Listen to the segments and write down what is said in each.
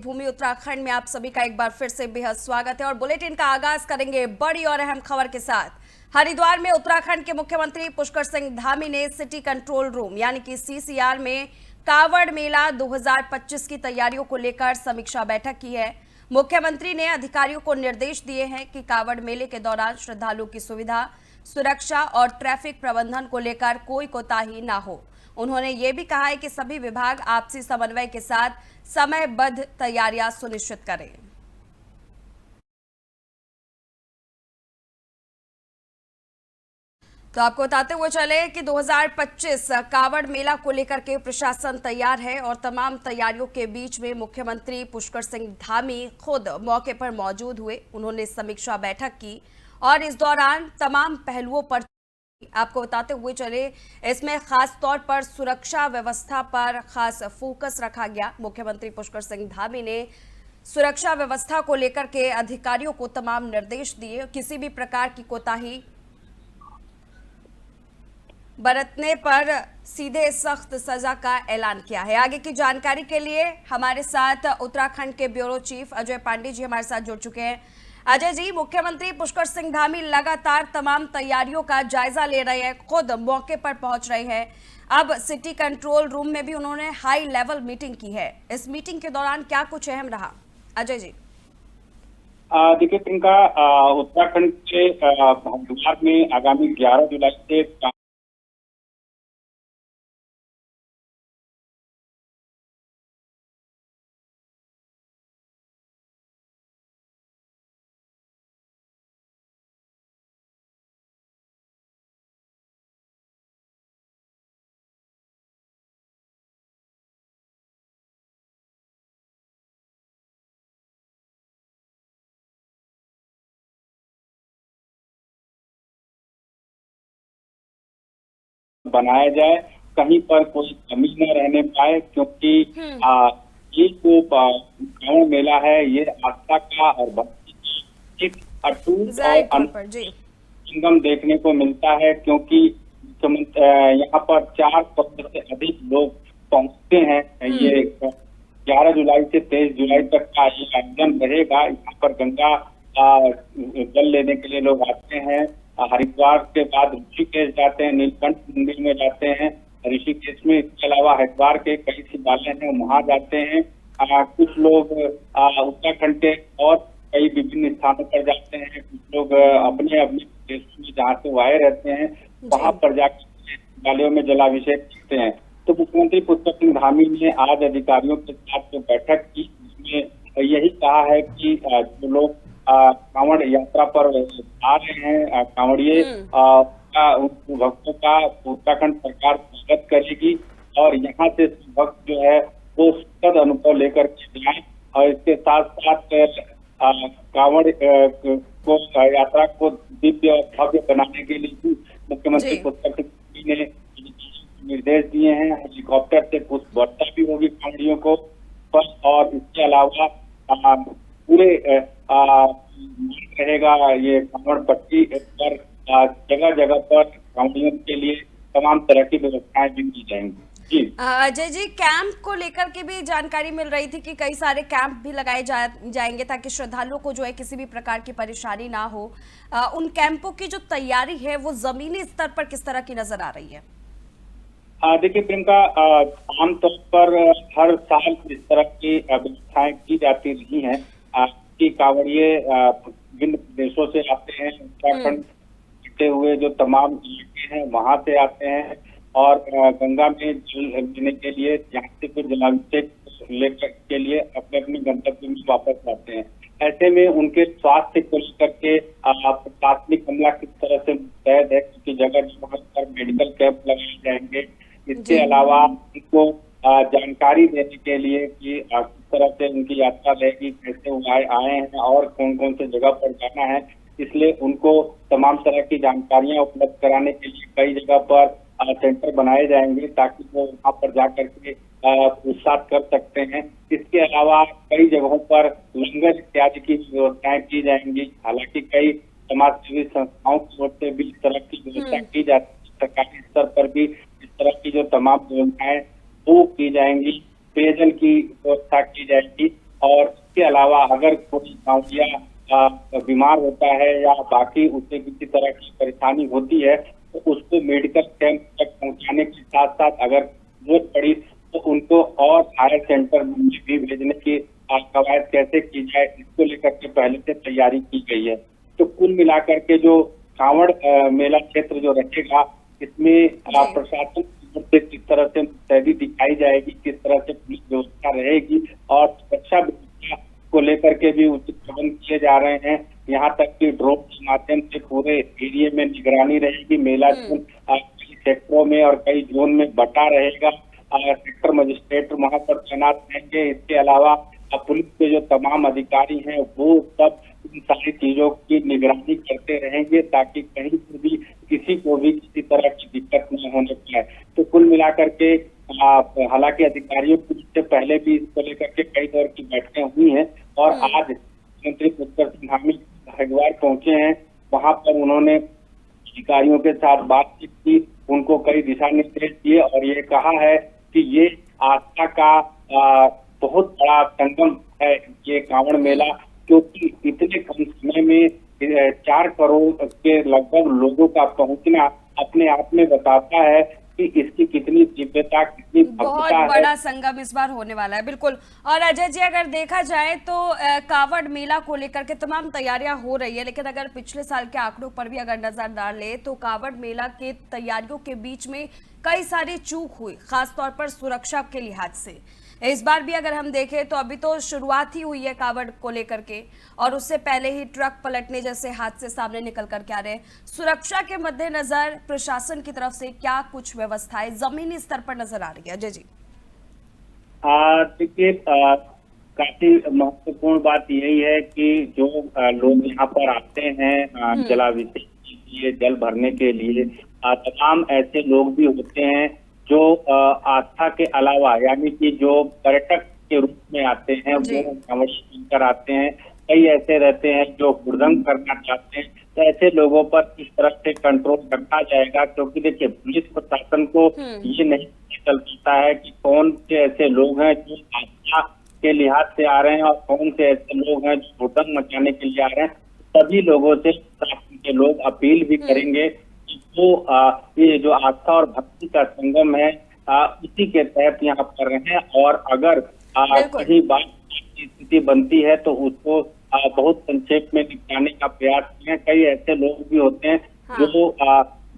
देवभूमि उत्तराखंड में आप सभी का एक बार फिर से बेहद स्वागत है और बुलेटिन का आगाज करेंगे बड़ी और अहम खबर के साथ। हरिद्वार में उत्तराखंड के मुख्यमंत्री पुष्कर सिंह धामी ने सिटी कंट्रोल रूम यानी कि सीसीआर में कावड़ मेला 2025 की तैयारियों को लेकर समीक्षा बैठक की है। मुख्यमंत्री ने अधिकारियों को निर्देश दिए हैं कि कावड़ मेले के दौरान श्रद्धालुओं की सुविधा, सुरक्षा और ट्रैफिक प्रबंधन को लेकर कोई कोताही ना हो। उन्होंने ये भी कहा है कि सभी विभाग आपसी समन्वय के साथ समयबद्ध तैयारियां सुनिश्चित करें। तो आपको बताते हुए चले कि 2025 कावड़ मेला को लेकर के प्रशासन तैयार है और तमाम तैयारियों के बीच में मुख्यमंत्री पुष्कर सिंह धामी खुद मौके पर मौजूद हुए। उन्होंने समीक्षा बैठक की और इस दौरान तमाम पहलुओं पर आपको बताते हुए चले, इसमें खास तौर पर सुरक्षा व्यवस्था पर खास फोकस रखा गया। मुख्यमंत्री पुष्कर सिंह धामी ने सुरक्षा व्यवस्था को लेकर के अधिकारियों को तमाम निर्देश दिए। किसी भी प्रकार की कोताही बरतने पर सीधे सख्त सजा का ऐलान किया है। आगे की जानकारी के लिए हमारे साथ उत्तराखंड के ब्यूरो चीफ अजय पांडे जी हमारे साथ जुड़ चुके हैं। अजय जी, मुख्यमंत्री पुष्कर सिंह धामी लगातार तमाम तैयारियों का जायजा ले रहे हैं, खुद मौके पर पहुंच रहे हैं। अब सिटी कंट्रोल रूम में भी उन्होंने हाई लेवल मीटिंग की है। इस मीटिंग के दौरान क्या कुछ अहम रहा, अजय जी? देखिए प्रियंका, उत्तराखंड के हरिद्वार में आगामी 11 जुलाई से बनाया जाए, कहीं पर कोई कमी न रहने पाए, क्योंकि ये जो कावड़ मेला है ये आस्था का और भक्ति की एक अटूट और संगम देखने को मिलता है। क्योंकि यहाँ पर 4 करोड़ से अधिक लोग पहुंचते हैं। ये 11 जुलाई से 23 जुलाई तक का ये आयोजन रहेगा। यहाँ पर गंगा जल लेने के लिए लोग आते हैं। हरिद्वार के बाद ऋषिकेश जाते हैं, नीलकंठ मंदिर में जाते हैं। ऋषिकेश में इसके अलावा हरिद्वार के कई शिवालय हैं, वहां जाते हैं। कुछ लोग उत्तराखंड के और कई विभिन्न स्थानों पर जाते हैं। कुछ लोग अपने अपने देशों में जहाँ से वो आए रहते हैं वहां पर जाकर शिवालयों में जलाभिषेक करते हैं। तो मुख्यमंत्री पुष्कर सिंह धामी ने आज अधिकारियों के साथ जो बैठक की, उसमें यही कहा है कि जो लोग कांवड़ यात्रा पर आ रहे हैं, कांवड़िए भक्तों का उत्तराखंड सरकार स्वागत करेगी और यहाँ से भक्त जो है वो सुखद अनुभव लेकर के जाए। और इसके साथ साथ कांवड़ को यात्रा को दिव्य और भव्य बनाने के लिए भी मुख्यमंत्री पुष्कर सिंह ने निर्देश दिए हैं। हेलीकॉप्टर से पुष्प वर्षा भी होगी कांवड़ियों को पर, और इसके अलावा पूरे रहेगा ये कांवड़ पट्टी पर जगह जगह पर कांवड़ियों के लिए तमाम तरह की व्यवस्थाएं भी की जाएंगी। जी अजय जी, कैंप को लेकर के भी जानकारी मिल रही थी कि कई सारे कैंप भी लगाए जाएंगे ताकि श्रद्धालुओं को जो है किसी भी प्रकार की परेशानी ना हो। उन कैंपों की जो तैयारी है वो जमीनी स्तर पर किस तरह की नजर आ रही है? देखिए प्रियंका, आमतौर पर हर साल इस तरह की व्यवस्थाएं की जाती रही हैं कि कांवड़िए विभिन्न प्रदेशों से आते हैं। उत्तराखंड के हुए जो तमाम इलाके हैं वहां से आते हैं और गंगा में जल लेने के लिए, यहाँ से कुछ जलाभिषेक लेकर के लिए अपने अपने गंतव्य में वापस आते हैं। ऐसे में उनके स्वास्थ्य को लेकर के प्रशासनिक अमला किस तरह से मुस्तैद है, क्योंकि जगह जगह पर मेडिकल कैंप लगाए जाएंगे। इसके अलावा उनको जानकारी देने के लिए कि किस तरह से उनकी यात्रा रहेगी, कैसे वो आए हैं और कौन कौन से जगह पर जाना है, इसलिए उनको तमाम तरह की जानकारियां उपलब्ध कराने के लिए कई जगह पर सेंटर बनाए जाएंगे ताकि वो वहाँ पर जाकर के पूछताछ कर सकते हैं। इसके अलावा कई जगहों पर लंगर इत्यादि की व्यवस्थाएं की जाएंगी। हालांकि कई समाज सेवी संस्थाओं की ओर से भी इस तरह की व्यवस्था की जाती है। सरकारी स्तर पर भी इस तरह की जो तमाम व्यवस्थाएं वो की जाएंगी। पेयजल की व्यवस्था की जाएगी और इसके अलावा अगर कोई कांवड़िया बीमार होता है या बाकी उसे किसी तरह की परेशानी होती है तो उसको मेडिकल कैंप तक पहुंचाने के साथ साथ अगर जरूरत पड़ी तो उनको और हायर सेंटर में भी भेजने की कवायद कैसे की जाए, इसको लेकर के पहले से तैयारी की गई है। तो कुल मिलाकर के जो कांवड़ मेला क्षेत्र जो रहेगा, इसमें प्रशासन से किस तरह से मुस्तैदी दिखाई जाएगी, किस तरह से पुलिस व्यवस्था रहेगी और सुरक्षा व्यवस्था को लेकर के भी उचित प्रबंध किए जा रहे हैं। यहाँ तक कि ड्रोन के माध्यम से पूरे एरिया में निगरानी रहेगी। मेला जोन कई सेक्टरों में और कई जोन में बटा रहेगा। सेक्टर मजिस्ट्रेट वहां पर तैनात रहेंगे। इसके अलावा पुलिस के जो तमाम अधिकारी हैं वो सब इन सारी चीजों की निगरानी करते रहेंगे ताकि कहीं पर भी किसी को भी किसी तरह की दिक्कत न होने पाए। तो कुल मिलाकर के हालांकि अधिकारियों की इससे पहले भी इसको लेकर के कई दौर की बैठकें हुई हैं और आज मुख्यमंत्री पुष्कर सिंह धामी हरिद्वार पहुंचे हैं। वहां पर उन्होंने अधिकारियों के साथ बातचीत की, उनको कई दिशा निर्देश दिए और ये कहा है कि ये आस्था का बहुत बड़ा संगम है ये कांवड़ मेला, क्योंकि इतने कम समय में 4 करोड़ के लगभग लोगों का पहुंचना अपने आप में बताता है कि इसकी कितनी दिव्यता, कितनी भव्यता बहुत है। बड़ा संगम इस बार होने वाला है। बिल्कुल। और अजय जी, अगर देखा जाए तो कावड़ मेला को लेकर के तमाम तैयारियां हो रही है, लेकिन अगर पिछले साल के आंकड़ों पर भी अगर नजर डाले तो कावड़ मेला के तैयारियों के बीच में कई सारी चूक हुई, खासतौर पर सुरक्षा के लिहाज से। इस बार भी अगर हम देखें तो अभी तो शुरुआत ही हुई है कावड़ को लेकर के, और उससे पहले ही ट्रक पलटने जैसे हादसे सामने निकल करके आ रहे हैं। सुरक्षा के मद्देनजर प्रशासन की तरफ से क्या कुछ व्यवस्थाएं जमीनी स्तर पर नजर आ रही है? अजय जी। देखिए, काफी महत्वपूर्ण बात यही है कि जो लोग यहाँ पर आते हैं जलाभिषेक के लिए, जल भरने के लिए, तमाम ऐसे लोग भी होते हैं जो आस्था के अलावा यानी कि जो पर्यटक के रूप में आते हैं वो अवश्य बनकर आते हैं। कई ऐसे रहते हैं जो हुड़दंग करना चाहते हैं। तो ऐसे लोगों पर किस तरह से कंट्रोल रखा जाएगा, क्योंकि देखिए पुलिस प्रशासन को ये नहीं चल पाता है कि कौन से ऐसे लोग हैं जो आस्था के लिहाज से आ रहे हैं और कौन से ऐसे लोग हैं जो हुड़दंग मचाने के लिए आ रहे हैं। सभी लोगों से प्रशासन के लोग अपील भी करेंगे वो ये जो आस्था और भक्ति का संगम है उसी के तहत यहाँ पर रहें और अगर कहीं बात की स्थिति बनती है तो उसको बहुत संक्षेप में निपटाने का प्रयास करें। कई ऐसे लोग भी होते हैं जो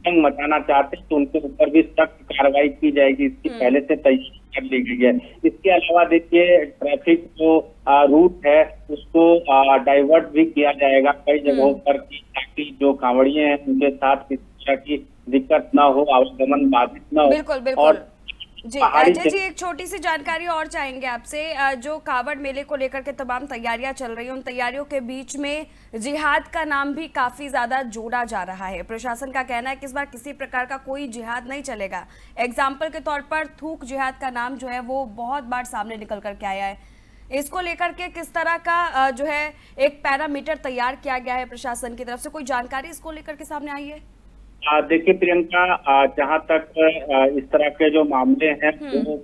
जंग मचाना चाहते हैं तो उनके ऊपर भी सख्त कार्रवाई की जाएगी, इसकी पहले से तैयारी कर ली गई है। इसके अलावा देखिए ट्रैफिक जो रूट है उसको डाइवर्ट भी किया जाएगा कई जगहों पर ताकि जो कांवड़िए हैं उनके साथ की दिक्कत ना हो, आवागमन बाधित ना हो। बिल्कुल बिल्कुल जी। अजय जी, एक छोटी सी जानकारी और चाहेंगे आपसे। जो कावड़ मेले को लेकर के तमाम तैयारियां चल रही हैं, उन तैयारियों के बीच में जिहाद का नाम भी काफी ज्यादा जोड़ा जा रहा है। प्रशासन का कहना है कि इस बार किसी प्रकार का कोई जिहाद नहीं चलेगा। एग्जाम्पल के तौर पर थूक जिहाद का नाम जो है वो बहुत बार सामने निकल करके आया है। इसको लेकर के किस तरह का जो है एक पैरामीटर तैयार किया गया है प्रशासन की तरफ से, कोई जानकारी इसको लेकर के सामने आई है? देखिए प्रियंका, जहाँ तक इस तरह के जो मामले हैं वो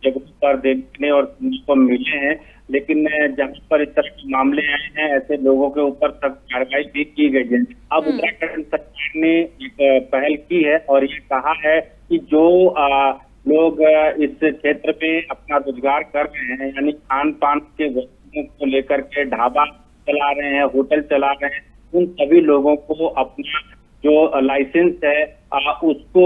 जगहों पर देखने और सुनने को मिले हैं, लेकिन जहाँ पर इस तरह के मामले आए हैं ऐसे लोगों के ऊपर सख्त कार्रवाई भी की गई है। अब उत्तराखंड सरकार ने एक पहल की है और ये कहा है कि जो लोग इस क्षेत्र में अपना रोजगार कर रहे हैं यानी खान पान के वस्तुओं को लेकर के ढाबा चला रहे हैं, होटल चला रहे हैं, उन सभी लोगों को अपना जो लाइसेंस है उसको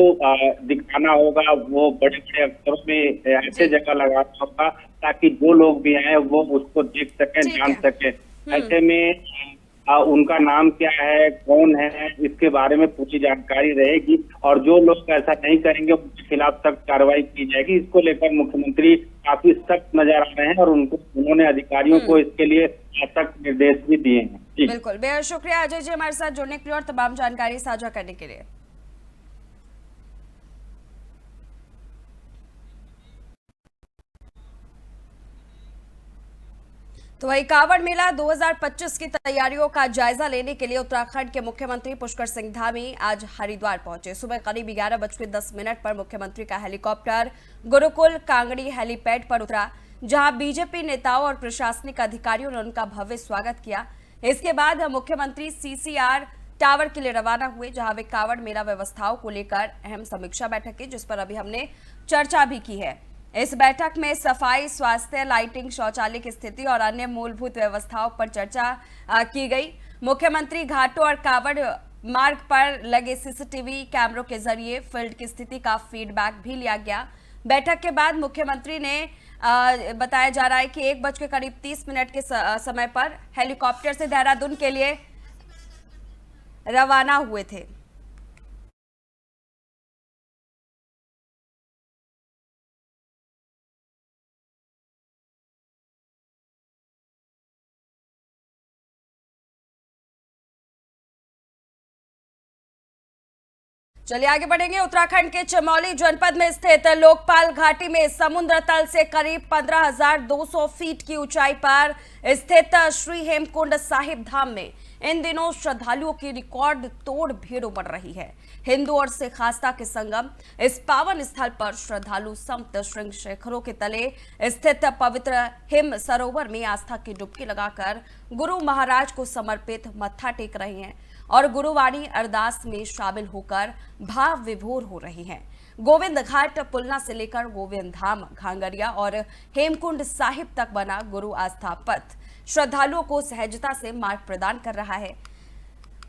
दिखाना होगा। वो बड़े बड़े अक्षरों में ऐसे जगह लगाना होगा ताकि जो लोग भी आए वो उसको देख सकें, जान सकें। ऐसे में उनका नाम क्या है, कौन है, इसके बारे में पूरी जानकारी रहेगी और जो लोग ऐसा नहीं करेंगे उनके खिलाफ सख्त कार्रवाई की जाएगी। इसको लेकर मुख्यमंत्री काफी सख्त नजर आ रहे हैं और उन्होंने अधिकारियों को इसके लिए सख्त निर्देश भी दिए हैं। बिल्कुल, बेहद शुक्रिया अजय जी हमारे साथ जुड़ने के लिए और तमाम जानकारी साझा करने के लिए। तो वही कावड़ मेला 2025 की तैयारियों का जायजा लेने के लिए उत्तराखंड के मुख्यमंत्री पुष्कर सिंह धामी आज हरिद्वार पहुंचे। सुबह करीब 11:10 पर मुख्यमंत्री का हेलीकॉप्टर गुरुकुल कांगड़ी हेलीपैड पर उतरा, जहां बीजेपी नेताओं और प्रशासनिक अधिकारियों ने उनका भव्य स्वागत किया। इसके बाद मुख्यमंत्री सीसीआर टावर के लिए रवाना हुए, जहां वे कांवड़ मेला व्यवस्थाओं को लेकर अहम समीक्षा बैठक की, जिस पर अभी हमने चर्चा भी की है। इस बैठक में सफाई, स्वास्थ्य, लाइटिंग, शौचालय की स्थिति और अन्य मूलभूत व्यवस्थाओं पर चर्चा की गई। मुख्यमंत्री घाटों और कांवड़ मार्ग पर लगे सीसीटीवी कैमरों के जरिए फील्ड की स्थिति का फीडबैक भी लिया गया। बैठक के बाद मुख्यमंत्री ने बताया जा रहा है कि 1:30 के समय पर हेलीकॉप्टर से देहरादून के लिए रवाना हुए थे। चलिए आगे बढ़ेंगे। उत्तराखंड के चमोली जनपद में स्थित लोकपाल घाटी में समुद्र तल से करीब 15,200 फीट की ऊंचाई पर स्थित श्री हेमकुंड साहिब धाम में इन दिनों श्रद्धालुओं की रिकॉर्ड तोड़ भीड़ उमड़ रही है। हिंदू और सिख आस्था के संगम इस पावन स्थल पर श्रद्धालु सप्त श्रृंग शिखरों के तले स्थित पवित्र हिम सरोवर में आस्था की डुबकी लगाकर गुरु महाराज को समर्पित मत्था टेक रहे हैं और गुरुवाणी अरदास में शामिल होकर भाव विभोर हो रही हैं। गोविंद घाट पुलना से लेकर गोविंद धाम, घांगरिया और हेमकुंड साहिब तक बना गुरु आस्था पथ श्रद्धालुओं को सहजता से मार्ग प्रदान कर रहा है।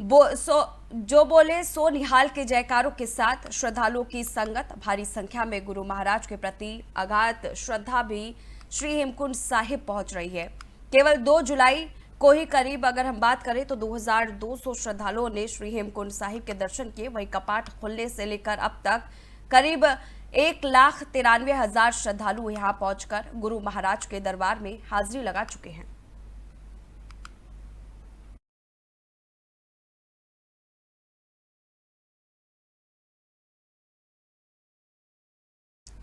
जो बोले सो निहाल के जयकारों के साथ श्रद्धालुओं की संगत, भारी संख्या में गुरु महाराज के प्रति अगाध श्रद्धा भी श्री हेमकुंड साहिब पहुंच रही है। केवल 2 जुलाई को ही करीब अगर हम बात करें तो 2200 श्रद्धालुओं ने श्री हेमकुंड साहिब के दर्शन किए। वहीं कपाट खुलने से लेकर अब तक करीब 1,93,000 श्रद्धालु यहां पहुंचकर गुरु महाराज के दरबार में हाजिरी लगा चुके हैं।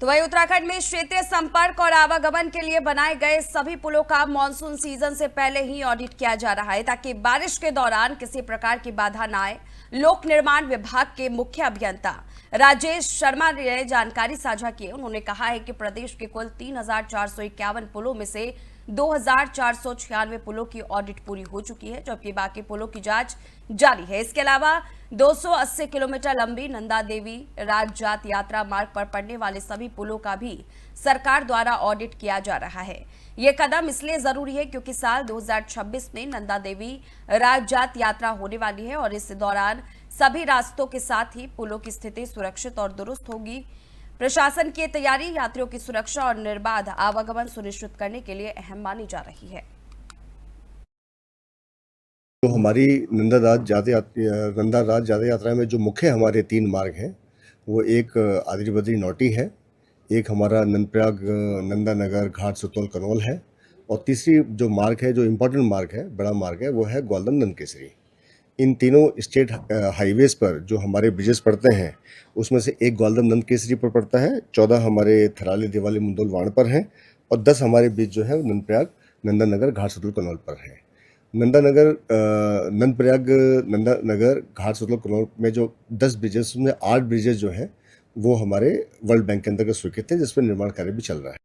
तो वही उत्तराखंड में क्षेत्रीय संपर्क और आवागमन के लिए बनाए गए सभी पुलों का मानसून सीजन से पहले ही ऑडिट किया जा रहा है, ताकि बारिश के दौरान किसी प्रकार की बाधा न आए। लोक निर्माण विभाग के मुख्य अभियंता राजेश शर्मा ने जानकारी साझा की। उन्होंने कहा है कि प्रदेश के कुल 3,451 पुलों में से 2,496 पुलों की ऑडिट पूरी हो चुकी है, जबकि बाकी पुलों की जांच जारी है। इसके अलावा 280 किलोमीटर लंबी नंदा देवी राजजात यात्रा मार्ग पर पड़ने वाले सभी पुलों का भी सरकार द्वारा ऑडिट किया जा रहा है। ये कदम इसलिए जरूरी है क्योंकि साल 2026 में नंदा देवी राजजात यात्रा होने वाली है और इस दौरान सभी रास्तों के साथ ही पुलों की स्थिति सुरक्षित और दुरुस्त होगी। प्रशासन की तैयारी यात्रियों की सुरक्षा और निर्बाध आवागमन सुनिश्चित करने के लिए अहम मानी जा रही है। तो हमारी नंदा राज जाते यात्रा में जो मुख्य हमारे 3 मार्ग हैं, वो एक आदिरी बद्री नौटी है, एक हमारा नंदप्रयाग नंदा नगर घाट सुतौल कनौल है, और तीसरी जो मार्ग है, जो इम्पोर्टेंट मार्ग है, बड़ा मार्ग है, वो है ग्वालदम नंदकेसरी। इन तीनों स्टेट हाईवेज पर जो हमारे ब्रिजेस पड़ते हैं, उसमें से एक ग्वालदम नंदकेसरी पर पड़ता है, 14 हमारे थराली देवाली मुंदोल वाण पर हैं, और 10 हमारे ब्रिज जो है नंदप्रयाग नंदा नगर घाट सुतौल कनौल पर है। नंदप्रयाग नंदा नगर घाट सुतौल कनौल में जो 10 ब्रिजेस, उसमें 8 ब्रिजेस जो हैं वो हमारे वर्ल्ड बैंक के अंतर्गत स्वीकृत हैं, जिस पर निर्माण कार्य भी चल रहा है।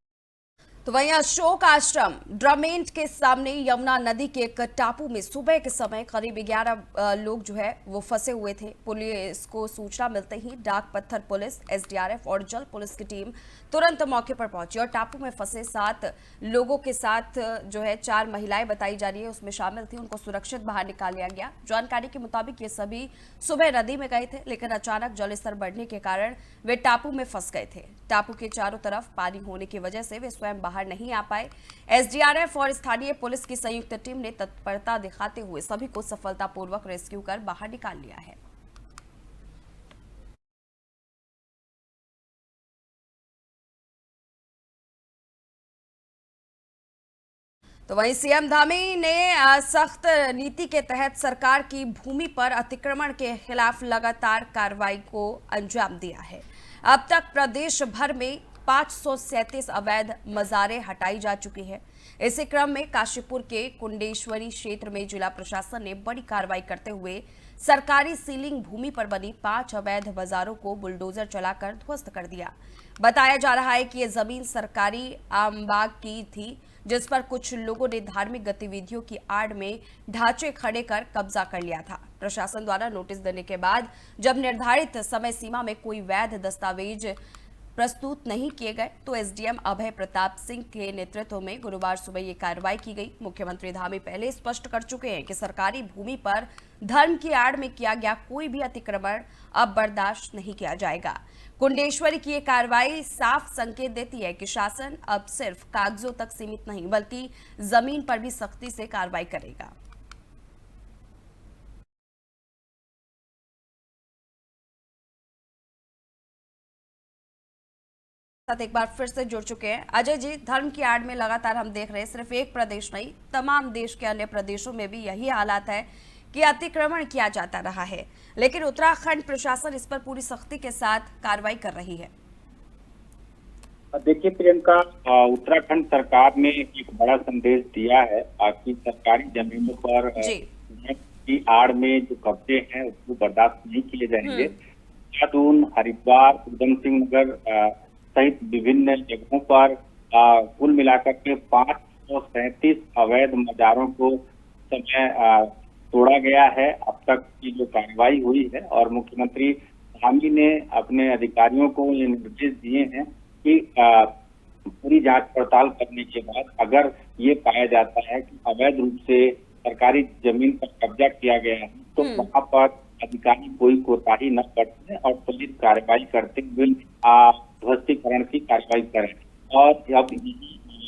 तो वहीं अशोक आश्रम ड्रमेंट के सामने यमुना नदी के एक टापू में सुबह के समय करीब 11 लोग जो है वो फंसे हुए थे। पुलिस को सूचना मिलते ही डाक पत्थर पुलिस, एसडीआरएफ और जल पुलिस की टीम तुरंत मौके पर पहुंची और टापू में फंसे 7 लोगों के साथ जो है 4 महिलाएं बताई जा रही है उसमें शामिल थी, उनको सुरक्षित बाहर निकाल लिया गया। जानकारी के मुताबिक ये सभी सुबह नदी में गए थे, लेकिन अचानक जलस्तर बढ़ने के कारण वे टापू में फंस गए थे। टापू के चारों तरफ पानी होने की वजह से वे स्वयं बाहर नहीं आ पाए। एसडीआरएफ और स्थानीय पुलिस की संयुक्त टीम ने तत्परता दिखाते हुए सभी को सफलतापूर्वक रेस्क्यू कर बाहर निकाल लिया है। तो वहीं सीएम धामी ने सख्त नीति के तहत सरकार की भूमि पर अतिक्रमण के खिलाफ लगातार कार्रवाई को अंजाम दिया है। अब तक प्रदेश भर में 537 अवैध मज़ारें हटाई जा चुकी है, इसी क्रम में काशीपुर के कुंडेश्वरी क्षेत्र में जिला प्रशासन ने बड़ी कार्रवाई करते हुए सरकारी सीलिंग भूमि पर बनी 5 अवैध बाजारों को बुलडोजर चलाकर ध्वस्त कर दिया। बताया जा रहा है कि ये जमीन सरकारी आमबाग की थी, जिस पर कुछ लोगों ने धार्मिक गतिविधियों की आड़ में ढांचे खड़े कर कब्जा कर लिया था। प्रशासन द्वारा नोटिस देने के बाद जब निर्धारित समय सीमा में कोई वैध दस्तावेज प्रस्तुत नहीं किए गए तो एसडीएम अभय प्रताप सिंह के नेतृत्व में गुरुवार सुबह ये कार्रवाई की गई। मुख्यमंत्री धामी पहले स्पष्ट कर चुके हैं कि सरकारी भूमि पर धर्म की आड़ में किया गया कोई भी अतिक्रमण अब बर्दाश्त नहीं किया जाएगा। कुंडेश्वरी की ये कार्रवाई साफ संकेत देती है कि शासन अब सिर्फ कागजों तक सीमित नहीं बल्कि जमीन पर भी सख्ती से कार्रवाई करेगा। साथ एक बार फिर से जुड़ चुके हैं अजय जी। धर्म की आड़ में लगातार हम देख रहे हैं, सिर्फ एक प्रदेश नहीं तमाम देश के अन्य प्रदेशों में भी यही हालात है कि अतिक्रमण किया जाता रहा है, लेकिन उत्तराखंड प्रशासन इस पर पूरी सख्ती के साथ कार्रवाई कर रही है। देखिए प्रियंका, उत्तराखंड सरकार ने एक बड़ा संदेश दिया है कि सरकारी जमीनों पर की आड़ में जो कब्जे हैं उसको बर्दाश्त नहीं किए जाएंगे। देहरादून, हरिद्वार, उधम सिंह नगर सहित विभिन्न जगहों पर कुल मिलाकर के 537 अवैध मजारों को समय तोड़ा गया है। अब तक की जो कार्रवाई हुई है और मुख्यमंत्री धामी ने अपने अधिकारियों को ये निर्देश दिए हैं कि पूरी जांच पड़ताल करने के बाद अगर ये पाया जाता है कि अवैध रूप से सरकारी जमीन पर कब्जा किया गया है तो वहां पर अधिकारी कोई कोताही न बरतें और त्वरित कार्रवाई करते हुए ध्वस्तीकरण की कार्रवाई करें। और अब यही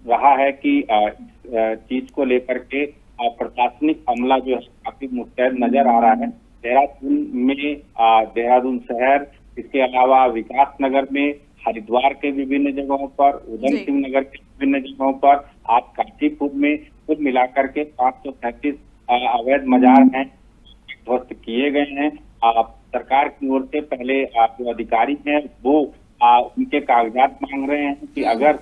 रहा है कि इस चीज को लेकर के प्रशासनिक अमला जो है काफी मुस्तैद नजर आ रहा है। देहरादून में देहरादून शहर, इसके अलावा विकास नगर में, हरिद्वार के विभिन्न जगहों पर, उधम सिंह नगर के विभिन्न जगहों पर, आज काशीपुर में कुल मिलाकर के 537 अवैध मजार हैं ध्वस्त किए गए हैं। सरकार की ओर से पहले जो अधिकारी हैं वो उनके कागजात मांग रहे हैं कि अगर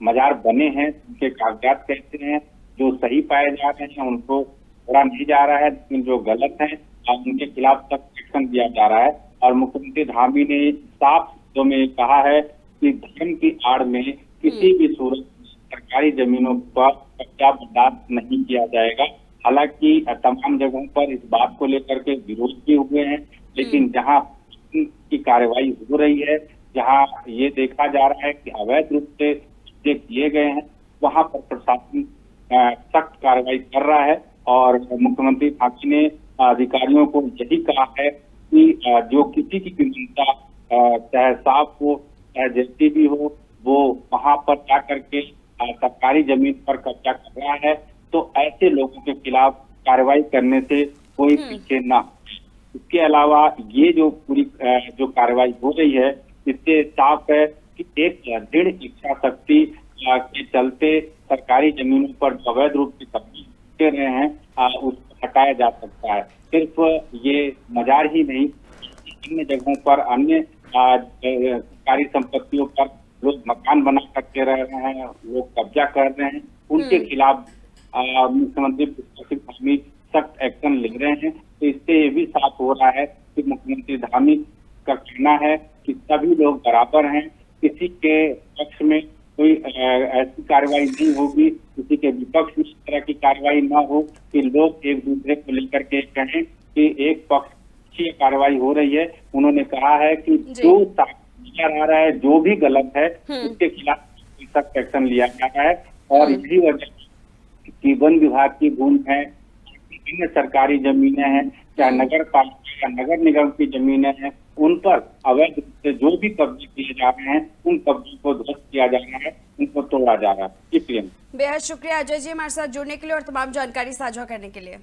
मजार बने हैं उनके कागजात कैसे हैं, जो सही पाए जा रहे हैं उनको छोड़ा नहीं जा रहा है, लेकिन जो गलत है उनके खिलाफ सख्त एक्शन दिया जा रहा है। और मुख्यमंत्री धामी ने साफ शब्दों में कहा है कि धर्म की आड़ में किसी भी सूरत सरकारी जमीनों पर कब्जा बर्दाश्त नहीं किया जाएगा। हालांकि तमाम जगहों पर इस बात को लेकर के विरोध भी हुए हैं, लेकिन जहां की कार्रवाई हो रही है, जहां ये देखा जा रहा है कि अवैध रूप से कब्जे किए गए हैं, वहां पर प्रशासन सख्त कार्रवाई कर रहा है। और मुख्यमंत्री धामी ने अधिकारियों को यही कहा है कि जो किसी की विनम्रता चाहे साफ हो चाहे जैसी भी हो, वो वहां पर जा करके सरकारी जमीन पर कब्जा कर रहा है तो ऐसे लोगों के खिलाफ कार्रवाई करने से कोई पीछे ना। इसके अलावा ये जो पूरी जो कार्रवाई हो रही है इससे साफ है कि एक दृढ़ इच्छा शक्ति के चलते सरकारी जमीनों पर अवैध रूप से कब्जे कर रहे हैं उसको हटाया जा सकता है। सिर्फ ये मजार ही नहीं, अन्य जगहों पर अन्य सरकारी संपत्तियों पर लोग मकान बना करके रह रहे हैं, लोग कब्जा कर रहे हैं, उनके खिलाफ मुख्यमंत्री पुष्कर सिंह धामी सख्त एक्शन ले रहे हैं। तो इससे ये भी साफ हो रहा है कि मुख्यमंत्री धामी का कहना है कि सभी लोग बराबर हैं, किसी के पक्ष में कोई ऐसी कार्रवाई नहीं होगी, किसी के विपक्ष में इस तरह की कार्रवाई ना हो कि लोग एक दूसरे को लेकर के कहें कि एक पक्ष की कार्रवाई हो रही है। उन्होंने कहा है कि जो नजर आ रहा है, जो भी गलत है उसके खिलाफ सख्त एक्शन लिया जा रहा है। और इसी वजह की वन विभाग की भूमि है, अन्य सरकारी जमीनें हैं, चाहे नगर पालिका या नगर निगम की जमीनें हैं, उन पर अवैध रूप से जो भी कब्जे किए जा रहे हैं उन कब्जों को ध्वस्त किया जा रहा है, उनको तोड़ा जा रहा है। बेहद शुक्रिया अजय जी हमारे साथ जुड़ने के लिए और तमाम जानकारी साझा करने के लिए।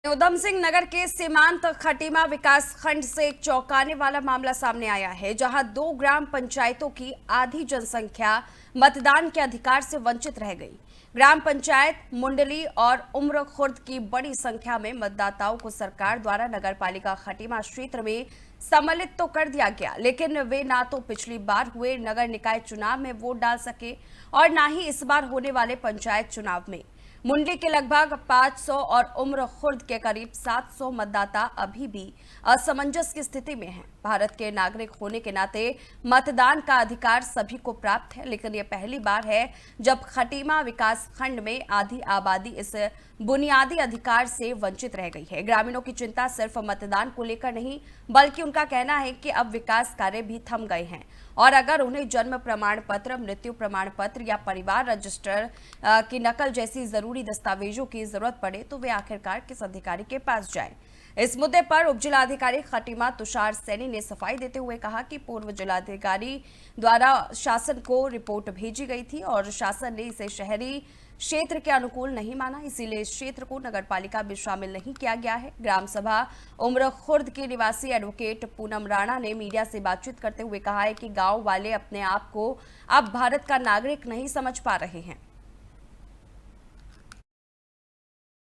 उधम सिंह नगर के सीमांत खटीमा विकास खंड से एक चौंकाने वाला मामला सामने आया है, जहां 2 ग्राम पंचायतों की आधी जनसंख्या मतदान के अधिकार से वंचित रह गई। ग्राम पंचायत मुंडली और उम्र खुर्द की बड़ी संख्या में मतदाताओं को सरकार द्वारा नगर पालिका खटीमा क्षेत्र में सम्मिलित तो कर दिया गया, लेकिन वे ना तो पिछली बार हुए नगर निकाय चुनाव में वोट डाल सके और ना ही इस बार होने वाले पंचायत चुनाव में। मुंडली के लगभग 500 और उम्र खुर्द के करीब 700 मतदाता अभी भी असमंजस की स्थिति में हैं। भारत के नागरिक होने के नाते मतदान का अधिकार सभी को प्राप्त है, लेकिन यह पहली बार है जब खटीमा विकास खंड में आधी आबादी इस बुनियादी अधिकार से वंचित रह गई है। ग्रामीणों की चिंता सिर्फ मतदान को लेकर नहीं, बल्कि उनका कहना है कि अब विकास कार्य भी थम गए हैं और अगर उन्हें जन्म प्रमाण पत्र, मृत्यु प्रमाण पत्र या परिवार रजिस्टर की नकल जैसी जरूरी दस्तावेजों की जरूरत पड़े तो वे आखिरकार किस अधिकारी के पास जाएं। इस मुद्दे पर उप जिलाधिकारी खटीमा तुषार सैनी ने सफाई देते हुए कहा कि पूर्व जिलाधिकारी द्वारा शासन को रिपोर्ट भेजी गई थी और शासन ने इसे शहरी क्षेत्र के अनुकूल नहीं माना, इसीलिए इस क्षेत्र को नगरपालिका में शामिल नहीं किया गया है। ग्राम सभा उम्र खुर्द की निवासी एडवोकेट पूनम राणा ने मीडिया से बातचीत करते हुए कहा है कि गांव वाले अपने आप को अब भारत का नागरिक नहीं समझ पा रहे हैं।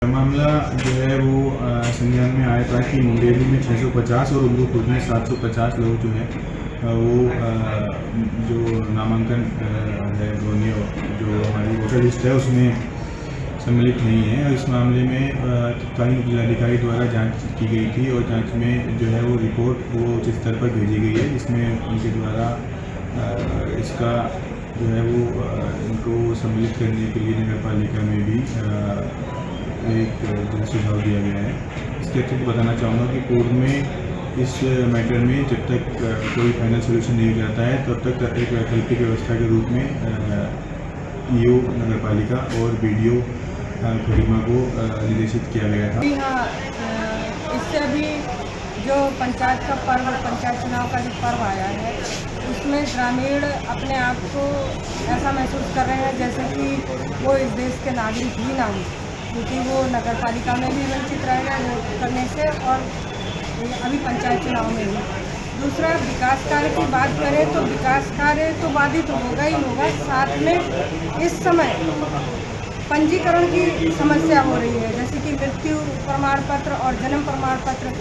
मामला जो है वो संज्ञान में आया था कि मुंडेली में 650 और उम्र खुर्द में 750 लोग जो है वो जो नामांकन है जो हमारी वोटर लिस्ट है उसमें सम्मिलित नहीं है। और इस मामले में तत्कालीन जिलाधिकारी द्वारा जांच की गई थी और जांच में जो है वो रिपोर्ट वो उच्च स्तर पर भेजी गई है, जिसमें उनके द्वारा इसका जो है वो इनको सम्मिलित करने के लिए नगर पालिका में भी एक जो सुझाव दिया गया है। इसके अतिरिक्त बताना चाहूँगा कि कोर्ट में इस मैटर में जब तक कोई फाइनल सोल्यूशन नहीं हो जाता है तब तक एक वैकल्पिक व्यवस्था के रूप में ईओ नगर पालिका और बीडीओ खटीमा को निर्देशित किया गया था। हाँ, इससे अभी जो पंचायत का पर्व, पंचायत चुनाव का जो पर्व आया है उसमें ग्रामीण अपने आप को ऐसा महसूस कर रहे हैं जैसे कि वो इस देश के नागरिक ही ना हो, क्योंकि वो नगर पालिका में भी वंचित रह गए वोट करने से और अभी पंचायत चुनाव में भी। दूसरा, विकास कार्य की बात करें तो विकास कार्य तो बाधित होगा ही होगा, साथ में इस समय पंजीकरण की समस्या हो रही है, जैसे कि मृत्यु प्रमाण पत्र और जन्म प्रमाण पत्र।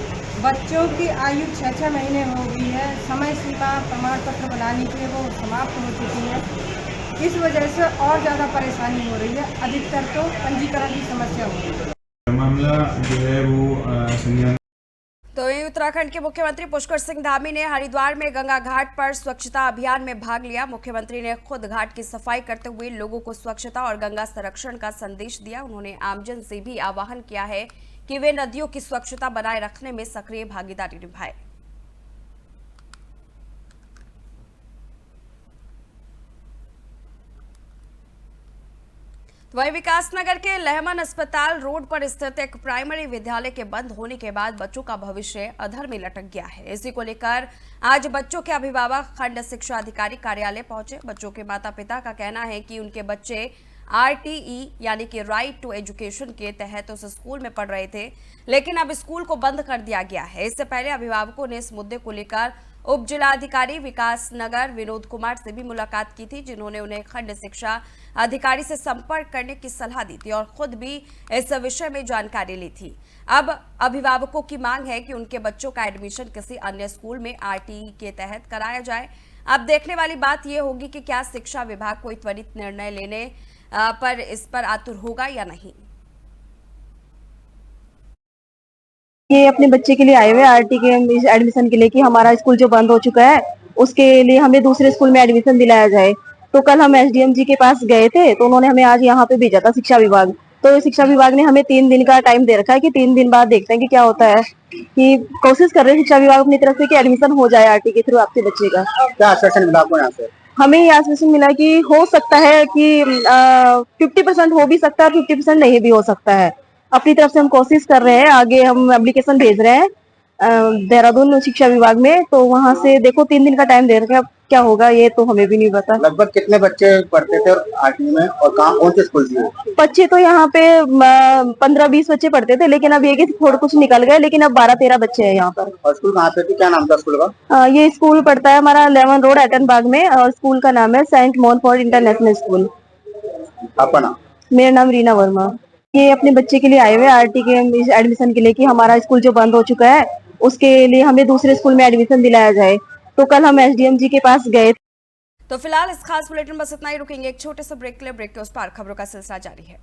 बच्चों की आयु 6-6 महीने हो गई है, समय सीमा प्रमाण पत्र बनाने के लिए वो समाप्त हो चुकी है। इस वजह से और ज़्यादा परेशानी हो रही है, अधिकतर तो पंजीकरण की समस्या हो रही है। मामला जो है वो संज्ञान। तो वहीं उत्तराखंड के मुख्यमंत्री पुष्कर सिंह धामी ने हरिद्वार में गंगा घाट पर स्वच्छता अभियान में भाग लिया। मुख्यमंत्री ने खुद घाट की सफाई करते हुए लोगों को स्वच्छता और गंगा संरक्षण का संदेश दिया। उन्होंने आमजन से भी आह्वान किया है कि वे नदियों की स्वच्छता बनाए रखने में सक्रिय भागीदारी निभाएं। वहीं विकासनगर के लहमन अस्पताल रोड पर स्थित एक प्राइमरी विद्यालय के बंद होने के बाद बच्चों का भविष्य अधर में लटक गया है। इसी को लेकर आज बच्चों के अभिभावक खंड शिक्षा अधिकारी कार्यालय पहुंचे। बच्चों के माता पिता का कहना है कि उनके बच्चे RTE यानी कि राइट टू एजुकेशन के तहत उस स्कूल में पढ़ रहे थे, लेकिन अब स्कूल को बंद कर दिया गया है। इससे पहले अभिभावकों ने इस मुद्दे को लेकर उप जिलाधिकारी विकासनगर विनोद कुमार से भी मुलाकात की थी, जिन्होंने उन्हें खंड शिक्षा अधिकारी से संपर्क करने की सलाह दी थी और खुद भी इस विषय में जानकारी ली थी। अब अभिभावकों की मांग है कि उनके बच्चों का एडमिशन किसी अन्य स्कूल में RTE के तहत कराया जाए। अब देखने वाली बात यह होगी कि क्या शिक्षा विभाग कोई त्वरित निर्णय लेने पर इस पर आतुर होगा या नहीं। ये अपने बच्चे के लिए आए हुए RTE के एडमिशन के लिए कि हमारा स्कूल जो बंद हो चुका है उसके लिए हमें दूसरे स्कूल में एडमिशन दिलाया जाए। तो कल हम SDM जी के पास गए थे, तो उन्होंने हमें आज यहाँ पे भेजा था शिक्षा विभाग। तो शिक्षा विभाग ने हमें 3 दिन का टाइम दे रखा है कि 3 दिन बाद देखते हैं कि क्या होता है, कि कोशिश कर रहे हैं शिक्षा विभाग अपनी तरफ से कि एडमिशन हो जाए RTE के थ्रू आपके बच्चे का। क्या आश्वासन मिला आपको यहाँ से? हमें ये आश्वासन मिला कि हो सकता है कि 50% हो भी सकता है, 50% नहीं भी हो सकता है। अपनी तरफ से हम कोशिश कर रहे हैं, आगे हम एप्लीकेशन भेज रहे हैं देहरादून शिक्षा विभाग में। तो वहां से देखो 3 दिन का टाइम दे रखे हैं, क्या होगा ये तो हमें भी नहीं पता। लगभग कितने बच्चे पढ़ते थे और 8वीं में, और कहाँ कौन से स्कूल से? बच्चे तो यहाँ पे 15-20 बच्चे पढ़ते थे, लेकिन अब ये कि थोड़े कुछ निकल गए, लेकिन अब 12-13 बच्चे हैं यहाँ पर। और स्कूल कहाँ पे थी, क्या नाम था स्कूल का? ये स्कूल पड़ता है हमारा लेमन रोड एटनबाग में, और स्कूल का नाम है सेंट मोनफोर्ड इंटरनेशनल स्कूल। आपका नाम? मेरा नाम रीना वर्मा। ये अपने बच्चे के लिए आए हुए आरटी के एडमिशन के लिए कि हमारा स्कूल जो बंद हो चुका है उसके लिए हमें दूसरे स्कूल में एडमिशन दिलाया जाए। तो कल हम एसडीएम जी के पास गए। तो फिलहाल इस खास बुलेटिन बस इतना ही, रुकेंगे एक छोटे से ब्रेक के लिए। ब्रेक के उस पार खबरों का सिलसिला जारी है।